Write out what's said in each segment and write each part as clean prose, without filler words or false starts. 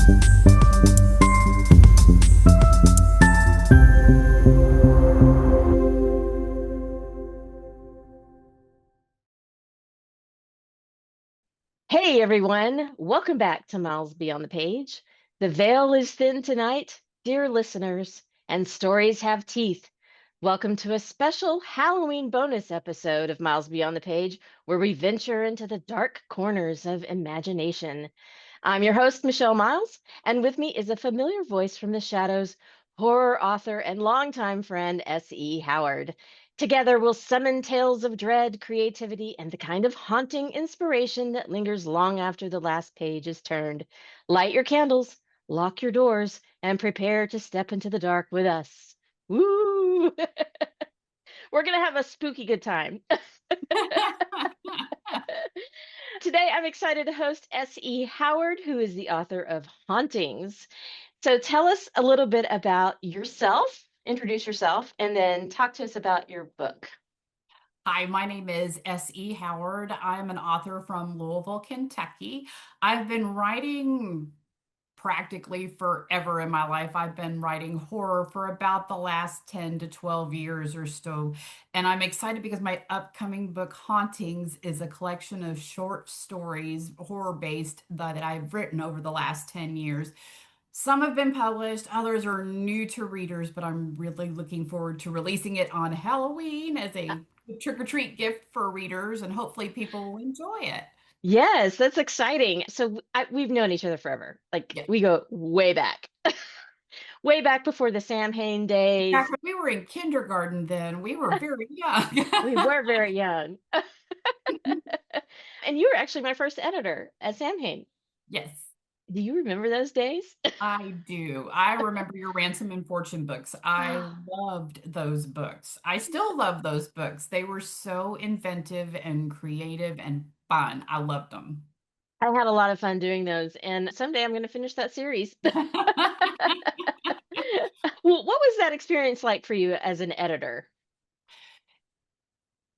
Hey everyone, welcome back to Miles Beyond the Page. The veil is thin tonight, dear listeners, and stories have teeth. Welcome to a special Halloween bonus episode of Miles Beyond the Page, where we venture into the dark corners of imagination. I'm your host, Michelle Miles, and with me is a familiar voice from the shadows, horror author and longtime friend, S.E. Howard. Together, we'll summon tales of dread, creativity, and the kind of haunting inspiration that lingers long after the last page is turned. Light your candles, lock your doors, and prepare to step into the dark with us. Woo! We're going to have a spooky good time. Today, I'm excited to host S.E. Howard, who is the author of Hauntings. So tell us a little bit about yourself, introduce yourself, and then talk to us about your book. Hi, my name is S.E. Howard. I'm an author from Louisville, Kentucky. I've been writing practically forever in my life. I've been writing horror for about the last 10 to 12 years or so. And I'm excited because my upcoming book, Hauntings, is a collection of short stories, horror-based, that I've written over the last 10 years. Some have been published, others are new to readers, but I'm really looking forward to releasing it on Halloween as a trick-or-treat gift for readers, and hopefully people will enjoy it. Yes, that's exciting. So we've known each other forever. Like Yeah. we go way back, way back before the Sam Hain days. Back when we were in kindergarten, then we were very young. We were very young. And you were actually my first editor at Sam Hain. Yes, Do you remember those days? I do. I remember your Ransom and Fortune books. I loved those books. I still love those books. They were so inventive and creative and fun. I loved them. I had a lot of fun doing those, and someday I'm going to finish that series. Well, what was that experience like for you as an editor?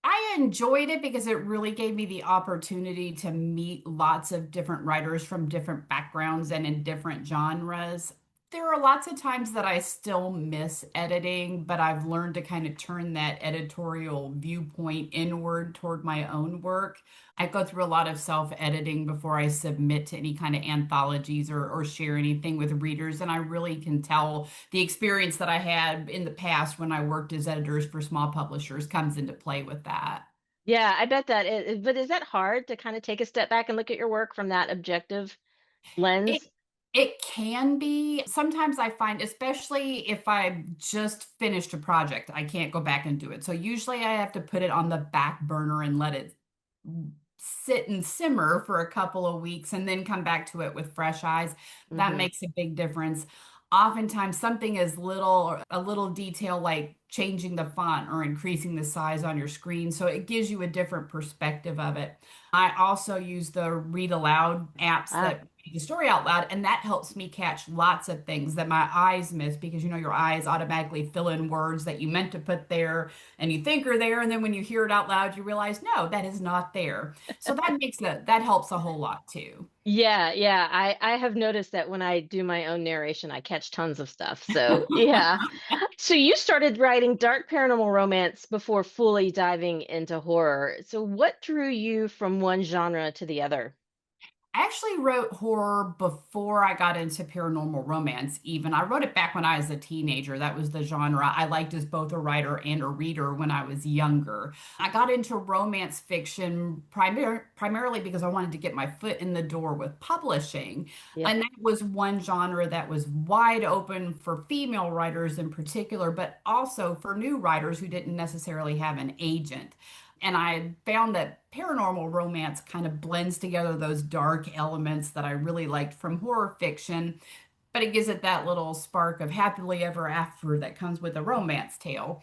I enjoyed it because it really gave me the opportunity to meet lots of different writers from different backgrounds and in different genres. There are lots of times that I still miss editing, but I've learned to kind of turn that editorial viewpoint inward toward my own work. I go through a lot of self-editing before I submit to any kind of anthologies or share anything with readers, and I really can tell the experience that I had in the past when I worked as editors for small publishers comes into play with that. Yeah, I bet that is, but is that hard to kind of take a step back and look at your work from that objective It lens? it can be. Sometimes I find, especially if I just finished a project, I can't go back and do it. So usually I have to put it on the back burner and let it sit and simmer for a couple of weeks and then come back to it with fresh eyes. That Hmm. makes a big difference. Oftentimes, something as little or a little detail like changing the font or increasing the size on your screen. So it gives you a different perspective of it. I also use the read aloud apps Ah, that read the story out loud, and that helps me catch lots of things that my eyes miss because your eyes automatically fill in words that you meant to put there and you think are there, and then when you hear it out loud, you realize, no, that is not there. So that helps a whole lot too. yeah, yeah. I have noticed that when I do my own narration, I catch tons of stuff. So, yeah. So you started writing dark paranormal romance before fully diving into horror. So what drew you from one genre to the other? I actually wrote horror before I got into paranormal romance, even. I wrote it back when I was a teenager. That was the genre I liked as both a writer and a reader when I was younger. I got into romance fiction primarily because I wanted to get my foot in the door with publishing. Yep. And that was one genre that was wide open for female writers in particular, but also for new writers who didn't necessarily have an agent. And I found that paranormal romance kind of blends together those dark elements that I really liked from horror fiction, but it gives it that little spark of happily ever after that comes with a romance tale.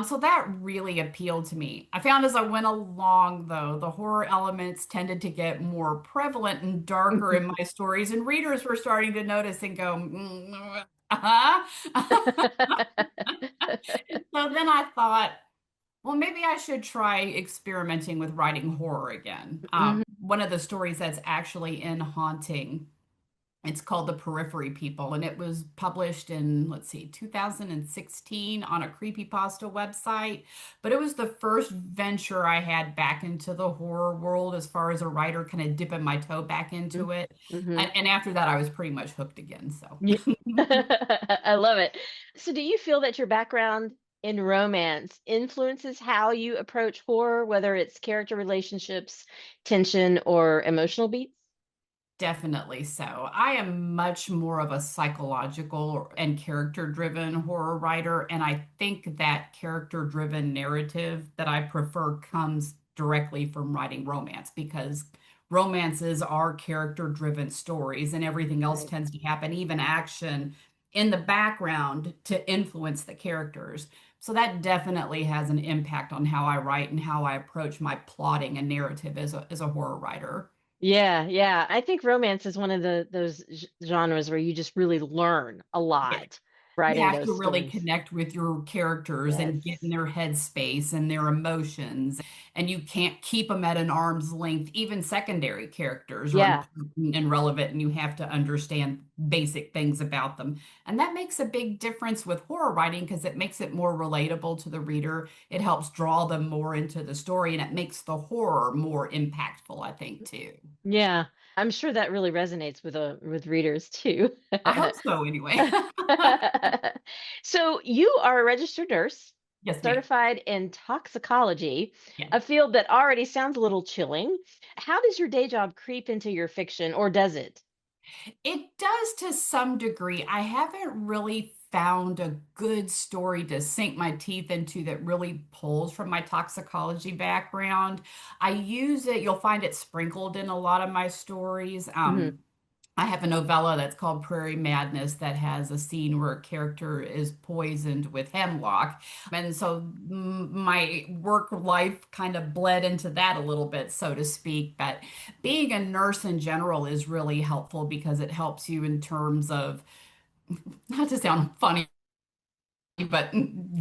So that really appealed to me. I found as I went along, though, the horror elements tended to get more prevalent and darker in my stories, and readers were starting to notice and go, uh-huh. So then I thought, well, maybe I should try experimenting with writing horror again. Mhm. One of the stories that's actually in Haunting. It's called The Periphery People, and it was published in, let's see, 2016 on a creepypasta website. But it was the first venture I had back into the horror world as far as a writer, kind of dipping my toe back into it. Mm-hmm. And after that, I was pretty much hooked again. So. Yeah. I love it. So, do you feel that your background in romance influences how you approach horror, whether it's character relationships, tension, or emotional beats? Definitely so. I am much more of a psychological and character-driven horror writer, and I think that character-driven narrative that I prefer comes directly from writing romance because romances are character-driven stories, and everything else Right. tends to happen, even action in the background to influence the characters. So that definitely has an impact on how I write and how I approach my plotting and narrative as a horror writer. Yeah, yeah. I think romance is one of those genres where you just really learn a lot You writing have those to really stories. connect with your characters Yes. and get in their headspace and their emotions. And you can't keep them at an arm's length. Even secondary characters are Yeah. important and relevant, and you have to understand basic things about them. And that makes a big difference with horror writing because it makes it more relatable to the reader. It helps draw them more into the story, and it makes the horror more impactful, I think, too. Yeah. I'm sure that really resonates with readers too. I hope so, anyway. So you are a registered nurse, Yes, ma'am. certified in toxicology, Yeah. a field that already sounds a little chilling. How does your day job creep into your fiction, or does it? It does to some degree. I haven't really found a good story to sink my teeth into that really pulls from my toxicology background. I use it, you'll find it sprinkled in a lot of my stories. Hmm. I have a novella that's called Prairie Madness that has a scene where a character is poisoned with hemlock. And so my work life kind of bled into that a little bit, so to speak. But being a nurse in general is really helpful because it helps you in terms of, not to sound funny, but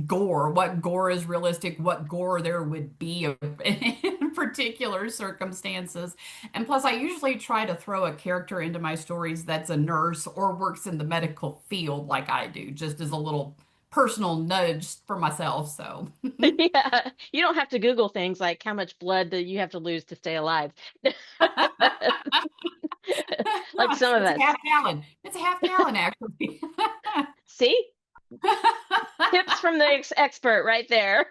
gore, what gore is realistic, what gore there would be in particular circumstances. And plus, I usually try to throw a character into my stories that's a nurse or works in the medical field like I do, just as a little personal nudge for myself. So, Yeah, you don't have to Google things like how much blood do you have to lose to stay alive, like some of it's a us. half gallon. It's a half gallon, actually. See, tips from the expert right there.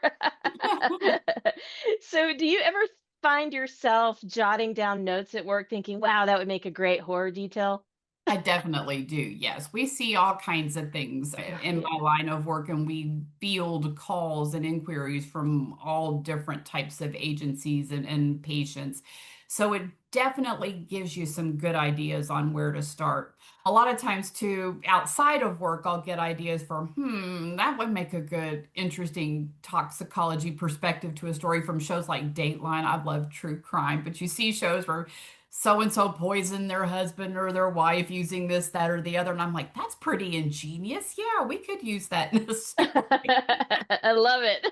So, do you ever find yourself jotting down notes at work thinking, wow, that would make a great horror detail? I definitely do. Yes. We see all kinds of things in Yeah. my line of work, and we field calls and inquiries from all different types of agencies and patients. So it definitely gives you some good ideas on where to start. A lot of times, too, outside of work, I'll get ideas for, that would make a good, interesting toxicology perspective to a story from shows like Dateline. I love true crime, but you see shows where so and so poisoned their husband or their wife using this, that, or the other. And I'm like, that's pretty ingenious. Yeah, we could use that in a story. I love it.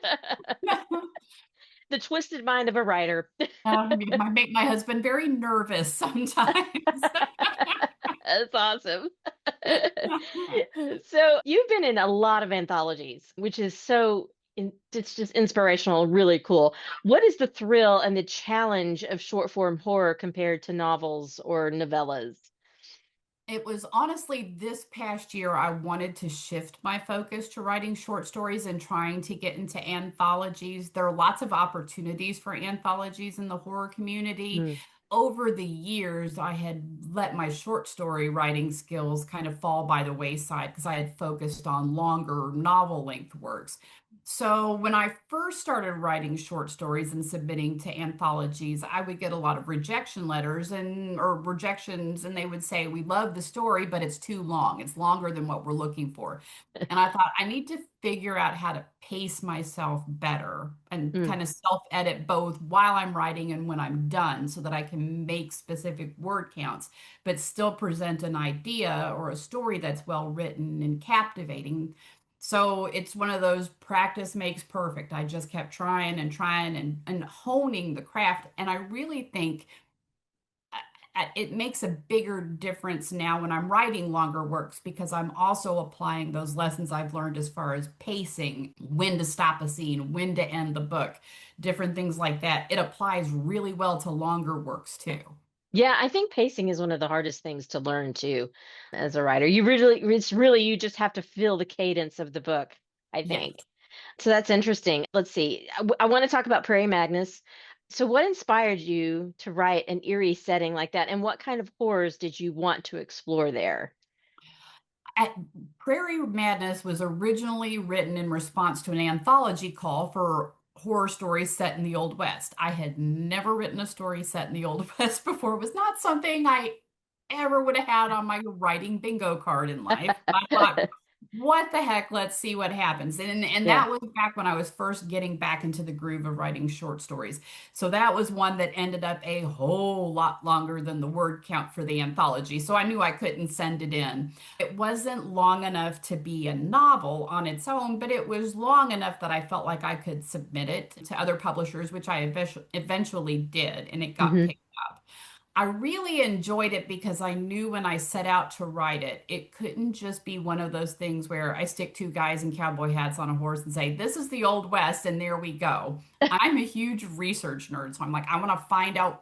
The twisted mind of a writer. It might make my husband very nervous sometimes. That's awesome. So you've been in a lot of anthologies, which is it's just inspirational, really cool. What is the thrill and the challenge of short form horror compared to novels or novellas? It was honestly this past year I wanted to shift my focus to writing short stories and trying to get into anthologies. There are lots of opportunities for anthologies in the horror community. Mm. Over the years, I had let my short story writing skills kind of fall by the wayside because I had focused on longer novel length works. So when I first started writing short stories and submitting to anthologies, I would get a lot of rejection letters and or rejections, and they would say, "We love the story, but it's too long. It's longer than what we're looking for." And I thought I need to figure out how to pace myself better and Mm. kind of self-edit both while I'm writing and when I'm done so that I can make specific word counts, but still present an idea or a story that's well written and captivating. So it's one of those practice makes perfect. I just kept trying and trying and honing the craft. And I really think it makes a bigger difference now when I'm writing longer works because I'm also applying those lessons I've learned as far as pacing, when to stop a scene, when to end the book, different things like that. It applies really well to longer works too. Yeah, I think pacing is one of the hardest things to learn too as a writer. It's really, you just have to feel the cadence of the book, I Yes. think. So that's interesting. Let's see. I want to talk about Prairie Madness. So, what inspired you to write an eerie setting like that? And what kind of horrors did you want to explore there? At Prairie Madness was originally written in response to an anthology call for horror stories set in the Old West. I had never written a story set in the Old West before. It was not something I ever would have had on my writing bingo card in life. I thought, what the heck, let's see what happens. And Yeah. that was back when I was first getting back into the groove of writing short stories. So that was one that ended up a whole lot longer than the word count for the anthology. So I knew I couldn't send it in. It wasn't long enough to be a novel on its own, but it was long enough that I felt like I could submit it to other publishers, which I eventually did, and it got Hmm. picked up. I really enjoyed it because I knew when I set out to write it, it couldn't just be one of those things where I stick two guys in cowboy hats on a horse and say, this is the Old West, and there we go. I'm a huge research nerd, so I'm like, I want to find out.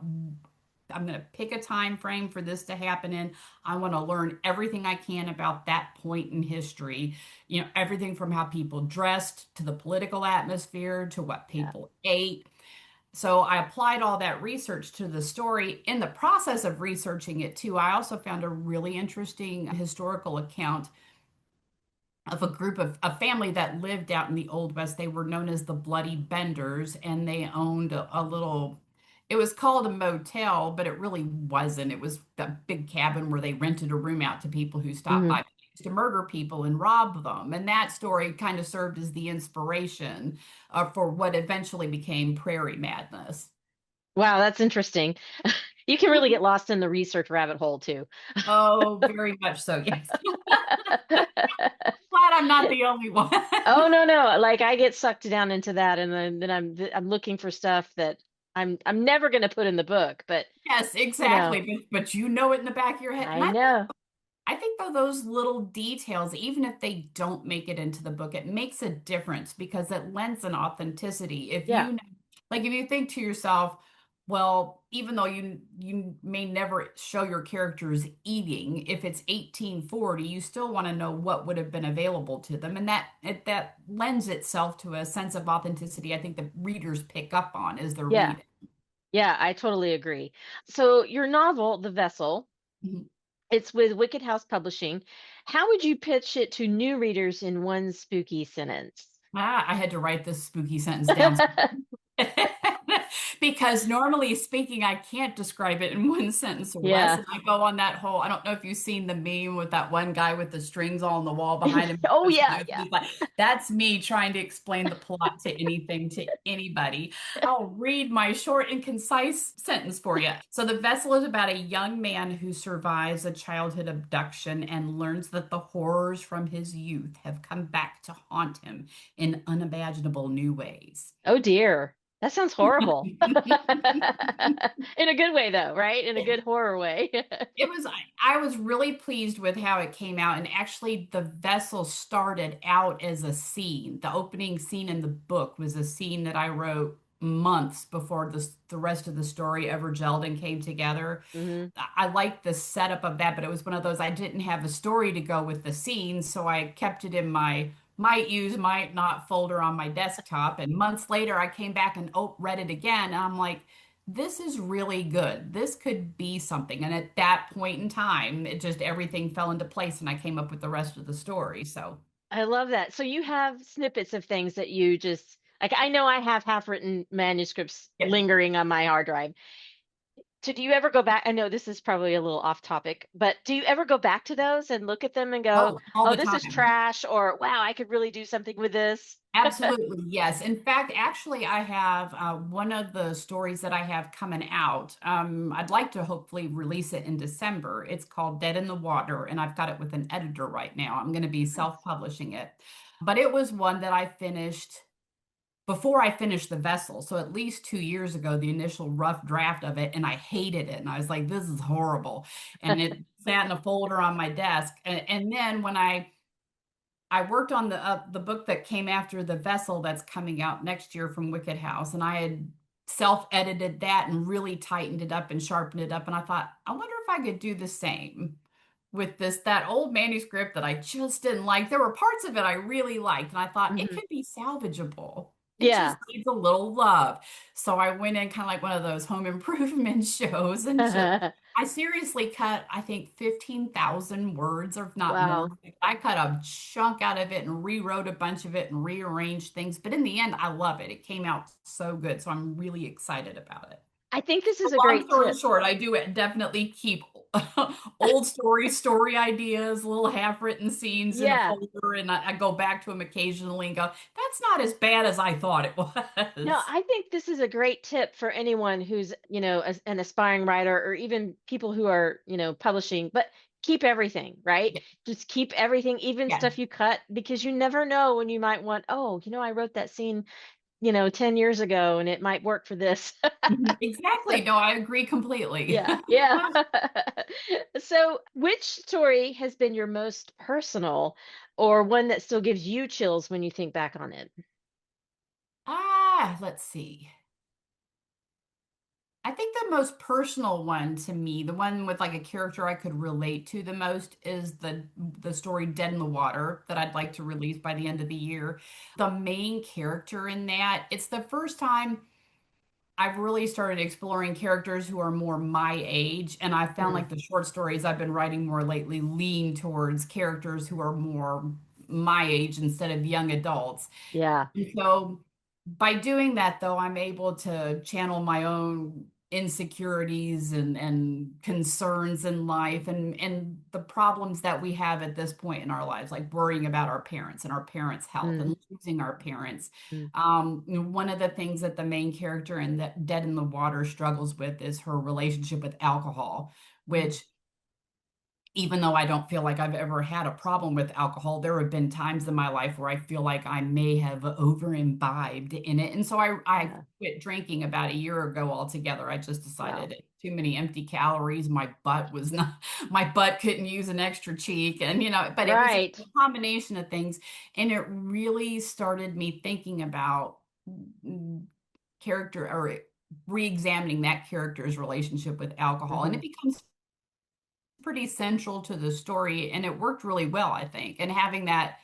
I'm going to pick a time frame for this to happen in. I want to learn everything I can about that point in history. You know, everything from how people dressed to the political atmosphere to what Yeah. people ate. So I applied all that research to the story. In the process of researching it too, I also found a really interesting historical account of a group of a family that lived out in the Old West. They were known as the Bloody Benders, and they owned a little, it was called a motel, but it really wasn't. It was a big cabin where they rented a room out to people who stopped Hmm. by. They used to murder people and rob them. And that story kind of served as the inspiration for what eventually became Prairie Madness. Wow, that's interesting. You can really get lost in the research rabbit hole too. Oh, very much so. Yes. Glad I'm not the only one. Oh no, no. Like I get sucked down into that and then I'm looking for stuff that I'm never going to put in the book, but Yes, you know, exactly. But you know it in the back of your head. And I know. I think though those little details, even if they don't make it into the book, it makes a difference because it lends an authenticity. If Yeah. you like if you think to yourself, well, even though you may never show your characters eating, if it's 1840, you still want to know what would have been available to them. And that lends itself to a sense of authenticity I think the readers pick up on as they're Yeah. reading. Yeah, I totally agree. So your novel, The Vessel, Mhm. it's with Wicked House Publishing. How would you pitch it to new readers in one spooky sentence? I had to write this spooky sentence down. Because normally speaking, I can't describe it in one sentence or less. Yeah. And I go on that whole, I don't know if you've seen the meme with that one guy with the strings all on the wall behind him. Oh yeah, yeah. He's like, that's me trying to explain the plot to anything to anybody. I'll read my short and concise sentence for you. So, The Vessel is about a young man who survives a childhood abduction and learns that the horrors from his youth have come back to haunt him in unimaginable new ways. Oh dear. That sounds horrible. In a good way though, right? In a good horror way. I was really pleased with how it came out. And actually, The Vessel started out as a scene. The opening scene in the book was a scene that I wrote months before the rest of the story ever gelled and came together. Hmm. I liked the setup of that, but it was one of those I didn't have a story to go with the scene, so I kept it in my might use, might not folder on my desktop. And months later, I came back and read it again, and I'm like, this is really good. This could be something. And at that point in time, it just everything fell into place, and I came up with the rest of the story. So, I love that. So you have snippets of things that you just like I know I have half-written manuscripts yeah. lingering on my hard drive. So do you ever go back? I know this is probably a little off topic, but do you ever go back to those and look at them and go, Oh, all "Oh, the this is time. trash," or "Wow, I could really do something with this." Absolutely, yes. In fact, actually, I have one of the stories that I have coming out. I'd like to hopefully release it in December. It's called Dead in the Water, and I've got it with an editor right now. I'm going to be Nice. self-publishing it. But it was one that I finished before I finished The Vessel. So at least 2 years ago, the initial rough draft of it, and I hated it. And I was like, this is horrible. And it sat in a folder on my desk. And then when I worked on the book that came after The Vessel that's coming out next year from Wicked House, and I had self-edited that and really tightened it up and sharpened it up. And I thought, I wonder if I could do the same with that old manuscript that I just didn't like. There were parts of it I really liked, and I thought it Mhm. could be salvageable. It just Yeah. needs a little love. So I went in kind of like one of those home improvement shows and just I seriously cut, I think, 15,000 words, or if not more. Wow. I cut a chunk out of it and rewrote a bunch of it and rearranged things. But in the end, I love it. It came out so good. So I'm really excited about it. I think this is a Long great story tip. short, I do definitely keep old story ideas, little half-written scenes in a Yeah. folder, and I go back to them occasionally and go, that's not as bad as I thought it No, was. I think this is a great tip for anyone who's, an aspiring writer or even people who are, publishing, but keep everything, right? Yeah, Just keep everything, even yeah. stuff you cut, because you never know when you might want, oh, I wrote that scene, 10 years ago and it might work for this. Mhm, So, exactly. No, I agree completely. yeah, yeah. So, which story has been your most personal or one that still gives you chills when you think back on it? Let's see. I think the most personal one to me, the one with like a character I could relate to the most, is the story Dead in the Water that I'd like to release by the end of the year. The main character in that, it's the first time I've really started exploring characters who are more my age, and I found Mm, like the short stories I've been writing more lately lean towards characters who are more my age instead of young adults. yeah. And so by doing that, though, I'm able to channel my own insecurities and concerns in life and the problems that we have at this point in our lives, like worrying about our parents and our parents' health Mm, and losing our parents. mm, One of the things that the main character in that Dead in the Water struggles with is her relationship with alcohol, mm, which even though I don't feel like I've ever had a problem with alcohol, there have been times in my life where I feel like I may have over imbibed in it. And so I yeah. quit drinking about a year ago altogether. I just Wow. decided too many empty calories. My butt was not, my butt couldn't use an extra cheek. And, but it was a Right. combination of things. And it really started me thinking about mm, character or re-examining that character's relationship with alcohol. And Hmm. it becomes pretty central to the story, and it worked really well, I think. And having that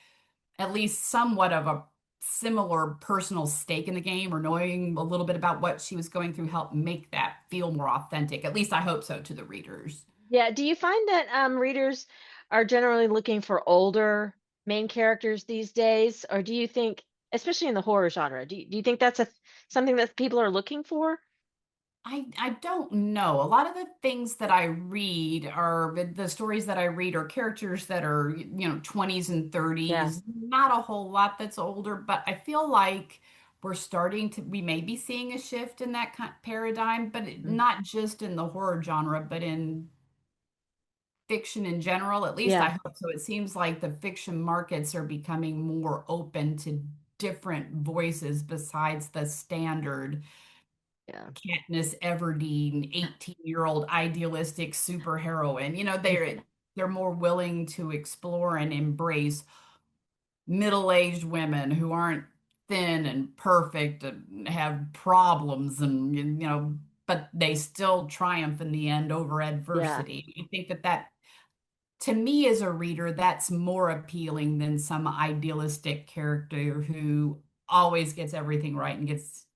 at least somewhat of a similar personal stake in the game or knowing a little bit about what she was going through helped make that feel more authentic. At least I hope so to the readers. Yeah. Do you find that readers are generally looking for older main characters these days, or do you think, especially in the horror genre, do you think that's something that people are looking for? I don't know. A lot of the things that I read are the stories that I read are characters that are, 20s and Yeah. 30s, not a whole lot that's older, but I feel like we may be seeing a shift in that kind paradigm, but Mm. not just in the horror genre, but in fiction in general. At least I Yeah. hope so. It seems like the fiction markets are becoming more open to different voices besides the standard Yeah. Katniss Everdeen 18-year-old idealistic superheroine. They're more willing to explore and embrace middle-aged women who aren't thin and perfect and have problems and but they still triumph in the end over Yeah. adversity. I think that to me as a reader, that's more appealing than some idealistic character who always gets everything right and gets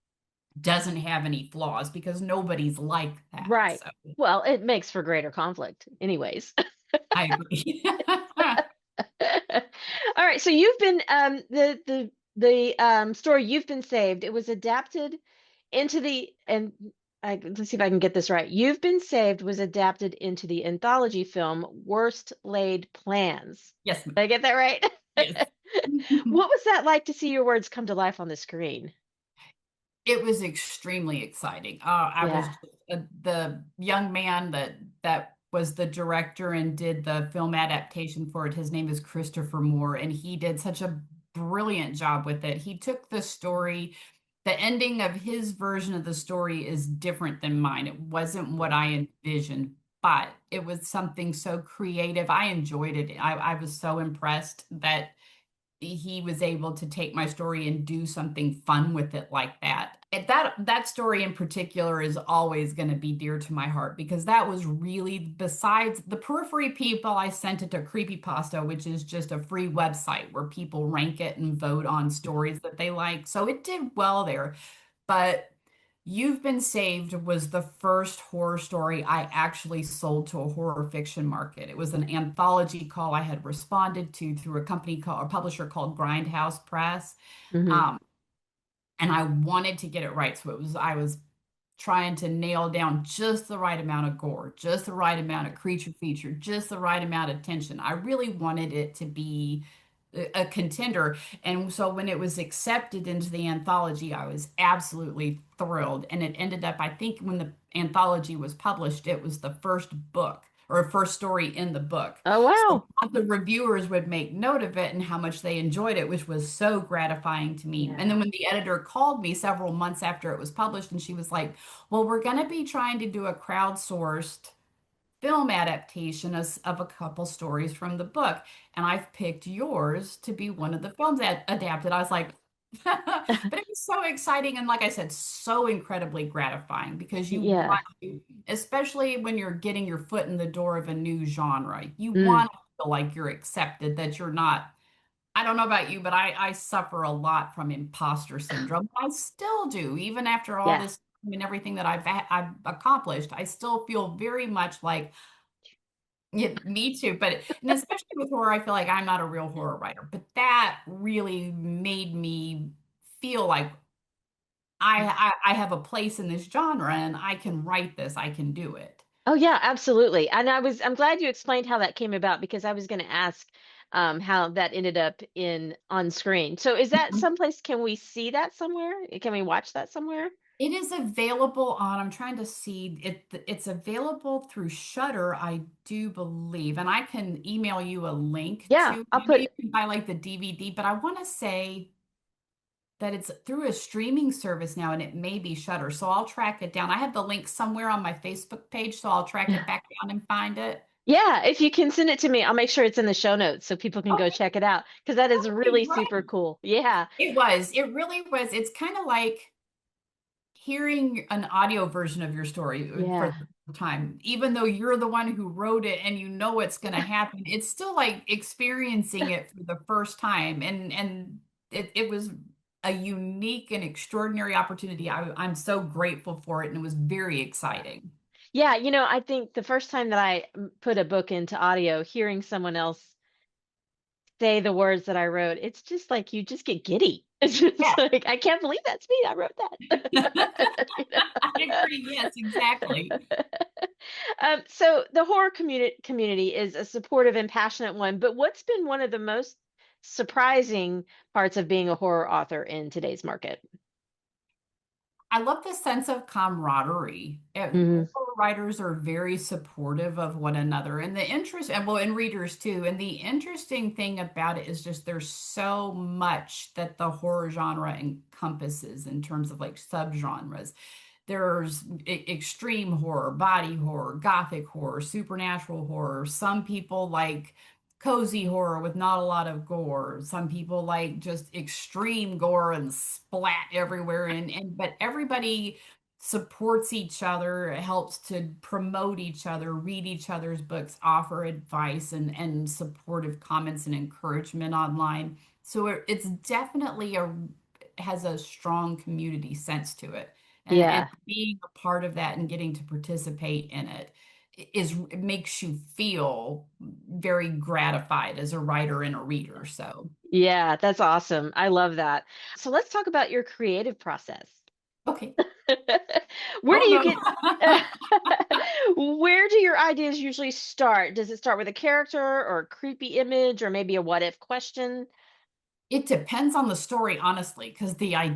doesn't have any flaws because nobody's like that. Right. So Well, it makes for greater conflict anyways. I agree. All right, so you've been the story You've Been Saved. It was adapted into the and let's see if I can get this right. You've Been Saved was adapted into the anthology film Worst Laid Plans. Yes, Did I get that right? yes. What was that like to see your words come to life on the screen? It was extremely exciting. I was Yeah. the young man that was the director and did the film adaptation for it. His name is Christopher Moore, and he did such a brilliant job with it. He took the story the ending of his version of the story is different than mine. It wasn't what I envisioned, but it was something so creative. I enjoyed it. I was so impressed that he was able to take my story and do something fun with it like that. And that story in particular is always going to be dear to my heart because that was really, besides the periphery people, I sent it to Creepypasta, which is just a free website where people rank it and vote on stories that they like. So it did well there. But You've Been Saved was the first horror story I actually sold to a horror fiction market. It was an anthology call I had responded to through a publisher called Grindhouse Press. Hmm. Um, and I wanted to get it right. I was trying to nail down just the right amount of gore, just the right amount of creature feature, just the right amount of tension. I really wanted it to be a contender. And so when it was accepted into the anthology, I was absolutely thrilled. And it ended up, I think, when the anthology was published, it was the first book or first story in the book. Oh, So wow. the reviewers would make note of it and how much they enjoyed it, which was so gratifying to me. And Yeah. then when the editor called me several months after it was published, and she was like, well, we're going to be trying to do a crowdsourced film adaptation of a couple stories from the book. And I've picked yours to be one of the films that adapted. I was like, but it was so exciting. And like I said, so incredibly gratifying because you Yeah. want to, especially when you're getting your foot in the door of a new genre, you Mm. want to feel like you're accepted, that you're not. I don't know about you, but I suffer a lot from imposter syndrome. I still do, even after all Yeah. this time and everything that I've accomplished. I still feel very much like, yeah, me too. But and especially with horror, I feel like I'm not a real horror writer. But that really made me feel like I have a place in this genre and I can write this. I can do it. Oh yeah, absolutely. And I'm glad you explained how that came about because I was going to ask how that ended up in on screen. So is that someplace, can we see that somewhere? Can we watch that somewhere? It is available on, I'm trying to see it, it's available through Shutter, I do believe. And I can email you a link Yeah, to, I'll I know put you can buy like the DVD, but I want to say that it's through a streaming service now and it may be Shutter. So I'll track it down. I have the link somewhere on my Facebook page, so I'll track it back down and find it. Yeah, if you can send it to me, I'll make sure it's in the show notes so people can go Okay, check it out because that is that would be really super great. cool. Yeah. It was, it really was. It's kind of like hearing an audio version of your story for Yeah. the first time, even though you're the one who wrote it and you know what's going to happen, it's still like experiencing it for the first time. And it was a unique and extraordinary opportunity. I'm so grateful for it, and it was very exciting. Yeah, I think the first time that I put a book into audio, hearing someone else say the words that I wrote, it's just like you just get giddy. It's just Yeah, like, I can't believe that's me. I wrote that. You I agree. Yes, exactly. know? So the horror community is a supportive and passionate one, but what's been one of the most surprising parts of being a horror author in today's market? I love the sense of camaraderie. Hmm. Horror writers are very supportive of one another, and the interest, and well, and readers too. And the interesting thing about it is just there's so much that the horror genre encompasses in terms of like subgenres. There's extreme horror, body horror, gothic horror, supernatural horror. Some people like cozy horror with not a lot of gore. Some people like just extreme gore and splat everywhere. And but everybody supports each other, helps to promote each other, read each other's books, offer advice and supportive comments and encouragement online. So it's definitely a has a strong community sense to it. And Yeah. being a part of that and getting to participate in it it makes you feel very gratified as a writer and a reader. So, Yeah, that's awesome. I love that. So let's talk about your creative process. okay. Where Oh do you no. get where do your ideas usually start? Does it start with a character or a creepy image or maybe a what if question? It depends on the story, honestly, because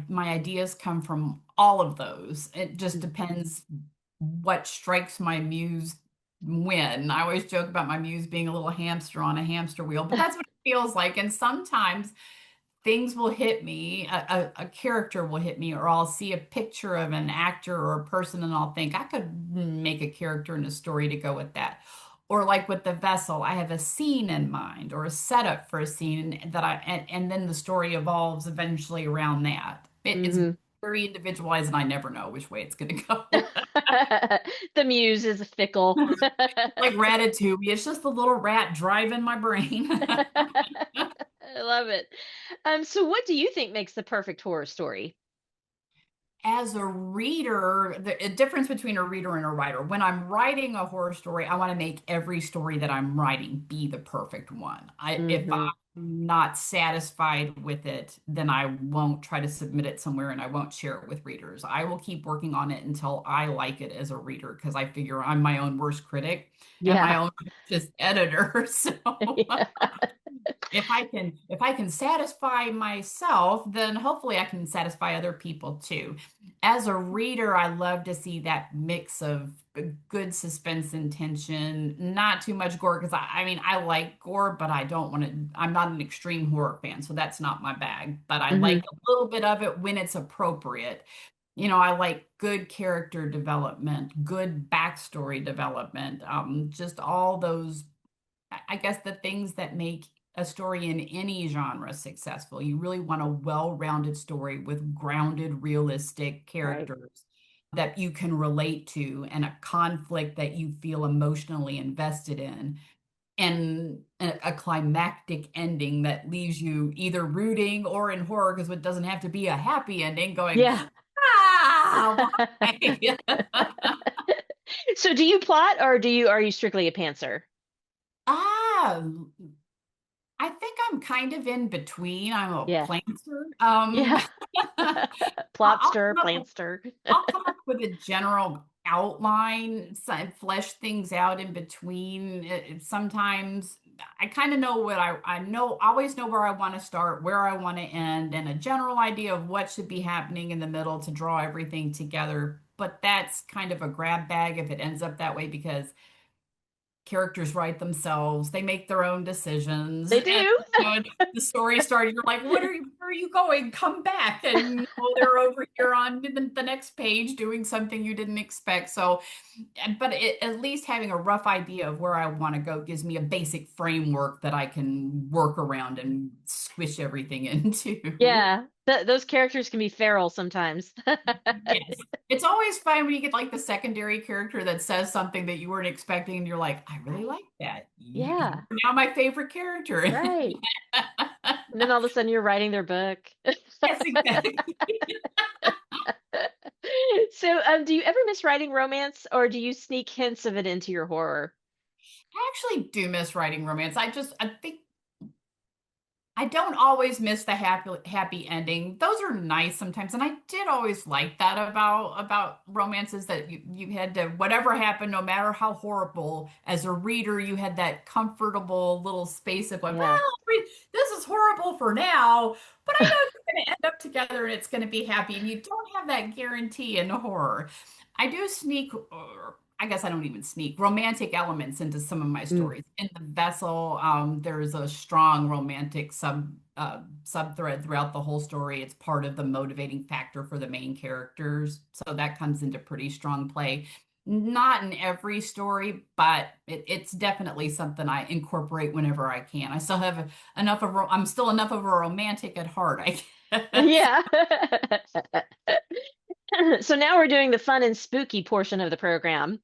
my ideas come from all of those. It just depends what strikes my muse when. I always joke about my muse being a little hamster on a hamster wheel, but that's what it feels like. And sometimes things will hit me, a character will hit me, or I'll see a picture of an actor or a person and I'll think I could make a character and a story to go with that. Or like with the vessel, I have a scene in mind or a setup for a scene that and then the story evolves eventually around that. It's Hmm. very individualized and I never know which way it's going to go. The muse is fickle. Like Ratatouille, it's just a little rat driving my brain. I love it. So what do you think makes the perfect horror story? As a reader, the a difference between a reader and a writer. When I'm writing a horror story, I want to make every story that I'm writing be the perfect one. If Hmm. I'm not satisfied with it, then I won't try to submit it somewhere and I won't share it with readers. I will keep working on it until I like it as a reader because I figure I'm my own worst critic and my Yeah. own just editor. So Yeah. if I can satisfy myself, then hopefully I can satisfy other people too. As a reader, I love to see that mix of good suspense and tension, not too much gore because I mean I like gore, but I don't want to. I'm not an extreme horror fan, so that's not my bag. But I Hmm. like a little bit of it when it's appropriate. I like good character development, good backstory development, just all those I guess the things that make a story in any genre successful. You really want a well-rounded story with grounded, realistic Right. characters that you can relate to and a conflict that you feel emotionally invested in and a climactic ending that leaves you either rooting or in horror because it doesn't have to be a happy ending going, Yeah. ah, why? So do you plot or are you strictly a pantser? Ah, I think I'm kind of in between. I'm a Yeah. planter. Yeah. I'll Plotster, come up, plantster. I'll come up with a general outline, flesh things out in between. Sometimes I kind of know what I know, always know where I want to start, where I want to end, and a general idea of what should be happening in the middle to draw everything together. But that's kind of a grab bag if it ends up that way because characters write themselves, they make their own decisions, They and do. the story started. You're like, where are you going? Come back, and they're over here on the next page doing something you didn't expect. So, but at least having a rough idea of where I want to go gives me a basic framework that I can work around and squish everything into. Yeah. Those characters can be feral sometimes. Yes. It's always fun when you get like the secondary character that says something that you weren't expecting, and you're like, I really like that. Yeah. You're now my favorite character. Right. And then all of a sudden you're writing their book. Yes, exactly. So, do you ever miss writing romance or do you sneak hints of it into your horror? I actually do miss writing romance. I think I don't always miss the happy ending. Those are nice sometimes, and I did always like that about romances that you had to whatever happened, no matter how horrible. As a reader, you had that comfortable little space of like, Yeah. well, this is horrible for now, but I know it's going to end up together and it's going to be happy. And you don't have that guarantee in horror. I do sneak, or I guess I don't even sneak romantic elements into some of my Mm. stories. In the vessel, there's a strong romantic sub thread throughout the whole story. It's part of the motivating factor for the main characters, so that comes into pretty strong play. Not in every story, but it's definitely something I incorporate whenever I can. I still have I'm still enough of a romantic at heart, I guess. Yeah. So now we're doing the fun and spooky portion of the program.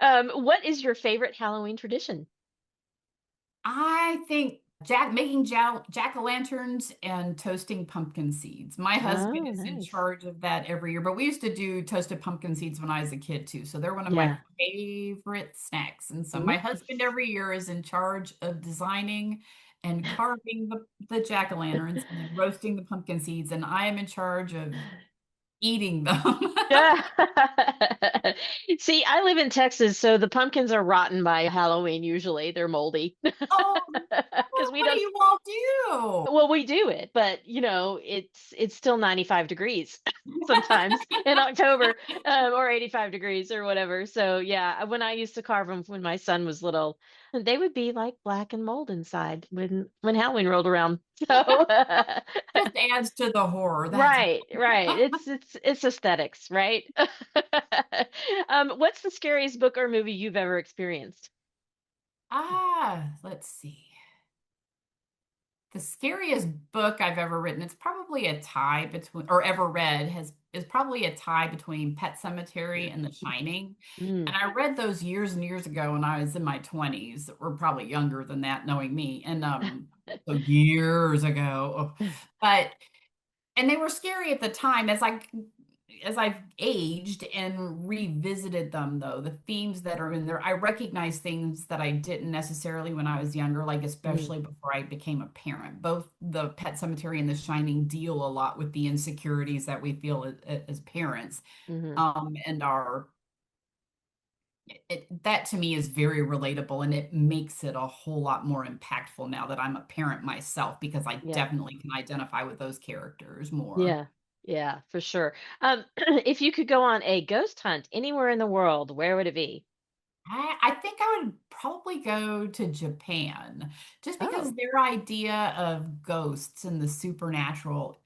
What is your favorite Halloween tradition? I think making jack-o'-lanterns and toasting pumpkin seeds. My husband Oh, is in nice. charge of that every year, but we used to do toasted pumpkin seeds when I was a kid too. So they're one of my Yeah. favorite snacks. And so my husband Nice. every year is in charge of designing and carving the jack-o'-lanterns and then roasting the pumpkin seeds. And I am in charge of eating them. Yeah. See, I live in Texas, so the pumpkins are rotten by Halloween usually. They're moldy. Oh, because we What do don't. you all do? Well, we do it, but it's still 95 degrees sometimes in October, or 85 degrees or whatever. So yeah, when I used to carve them when my son was little, they would be like black and mold inside when Halloween rolled around. So Just adds to the horror. That's right, right. It's aesthetics, right? What's the scariest book or movie you've ever experienced? let's see. The scariest book I've ever written, it's probably a tie between, or ever read, is probably a tie between Pet Cemetery and The Shining. Mm. And I read those years and years ago when I was in my 20s, or probably younger than that, knowing me. And so years ago. But and they were scary at the time. As I've aged and revisited them, though, the themes that are in there, I recognize things that I didn't necessarily when I was younger, like Mm, especially before I became a parent. Both the Pet Cemetery and The Shining deal a lot with the insecurities that we feel as parents. mhm. And that to me is very relatable, and it makes it a whole lot more impactful now that I'm a parent myself, because I Yeah. definitely can identify with those characters more. Yeah, yeah, for sure. If you could go on a ghost hunt anywhere in the world, where would it be? I think I would probably go to Japan just because Oh, their idea of ghosts and the supernatural,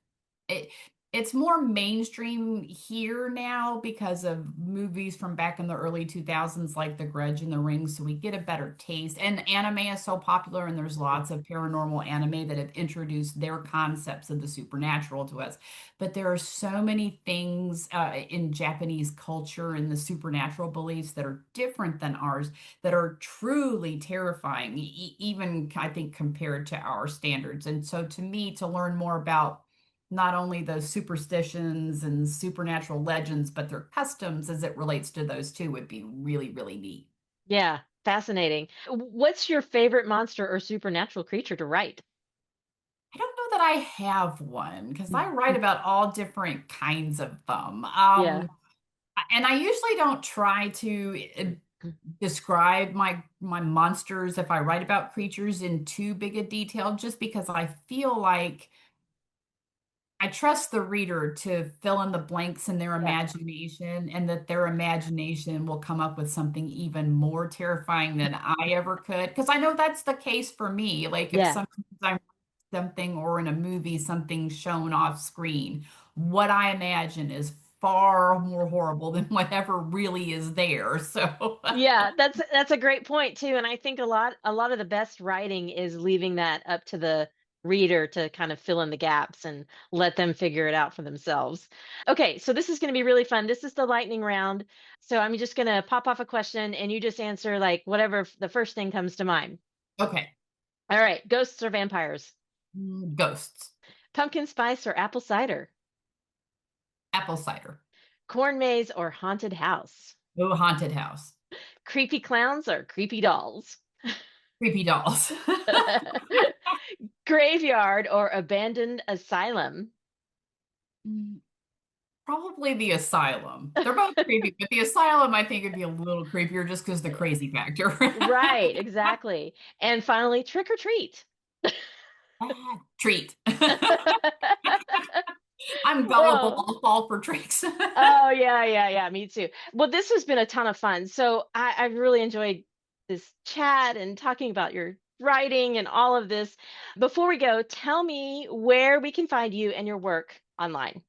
it it's more mainstream here now because of movies from back in the early 2000s like The Grudge and The Ring, so we get a better taste. And anime is so popular, and there's mm, lots of paranormal anime that have introduced their concepts of the supernatural to us. But there are so many things in Japanese culture and the supernatural beliefs that are different than ours, that are truly terrifying, even I think compared to our standards. And so to me, to learn more about not only those superstitions and supernatural legends, but their customs as it relates to those two would be really, really neat. yeah, fascinating. What's your favorite monster or supernatural creature to write? I don't know that I have one because I Mm, write mm, about all different kinds of them. yeah. And I usually don't try to Mm, describe my monsters if I write about creatures in too big a detail, just because I feel like I trust the reader to fill in the blanks in their yeah, imagination, and that their imagination will come up with something even more terrifying than I ever could. Because I know that's the case for me. Like if yeah. sometimes I'm something, or in a movie, something shown off screen, what I imagine is far more horrible than whatever really is there. So Yeah, that's a great point too, and I think a lot of the best writing is leaving that up to the reader to kind of fill in the gaps and let them figure it out for themselves. Okay, so this is going to be really fun. This is the lightning round. So I'm just going to pop off a question and you just answer like whatever the first thing comes to mind. okay. All right, ghosts or vampires? Ghosts. Pumpkin spice or apple cider? Apple cider. Corn maze or haunted house? Oh, haunted house. Creepy clowns or creepy dolls? Creepy dolls. Graveyard or abandoned asylum? Probably the asylum. They're both creepy, but the asylum I think would be a little creepier just because the crazy factor. Right, exactly. And finally, trick or treat. Treat. I'm gullible. Well, I'll fall for tricks. oh yeah, yeah, yeah, me too. Well, this has been a ton of fun. So I've really enjoyed this chat and talking about your writing and all of this. Before we go, tell me where we can find you and your work online.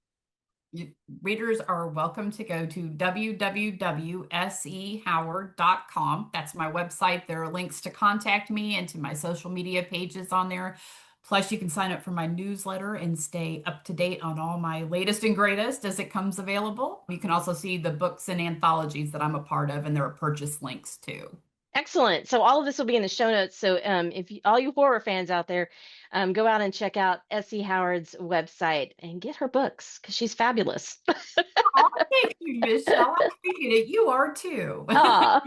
Readers are welcome to go to www.sehoward.com. That's my website. There are links to contact me and to my social media pages on there. Plus, you can sign up for my newsletter and stay up to date on all my latest and greatest as it comes available. You can also see the books and anthologies that I'm a part of, and there are purchase links too. Excellent. So all of this will be in the show notes. So if you, all you horror fans out there, go out and check out S.E. Howard's website and get her books because she's fabulous. Oh, thank you, Michelle. I appreciate it. You are too. Aw.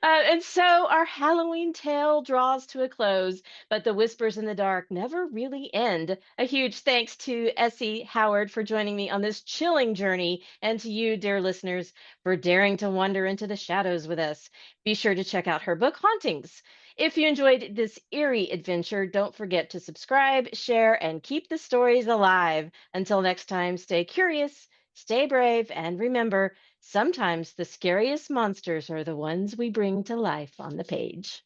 And so our Halloween tale draws to a close, but the whispers in the dark never really end. A huge thanks to Essie Howard for joining me on this chilling journey, and to you, dear listeners, for daring to wander into the shadows with us. process. Be sure to check out her book, Hauntings. If you enjoyed this eerie adventure, don't forget to subscribe, share, and keep the stories alive. Until next time, stay curious, stay brave, and remember, sometimes the scariest monsters are the ones we bring to life on the page.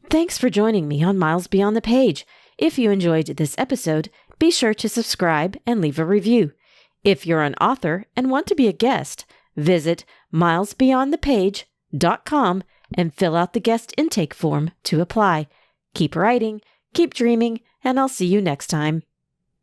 Thanks for joining me on Miles Beyond the Page. If you enjoyed this episode, be sure to subscribe and leave a review. If you're an author and want to be a guest, visit milesbeyondthepage.com and fill out the guest intake form to apply. Keep writing, keep dreaming, and I'll see you next time.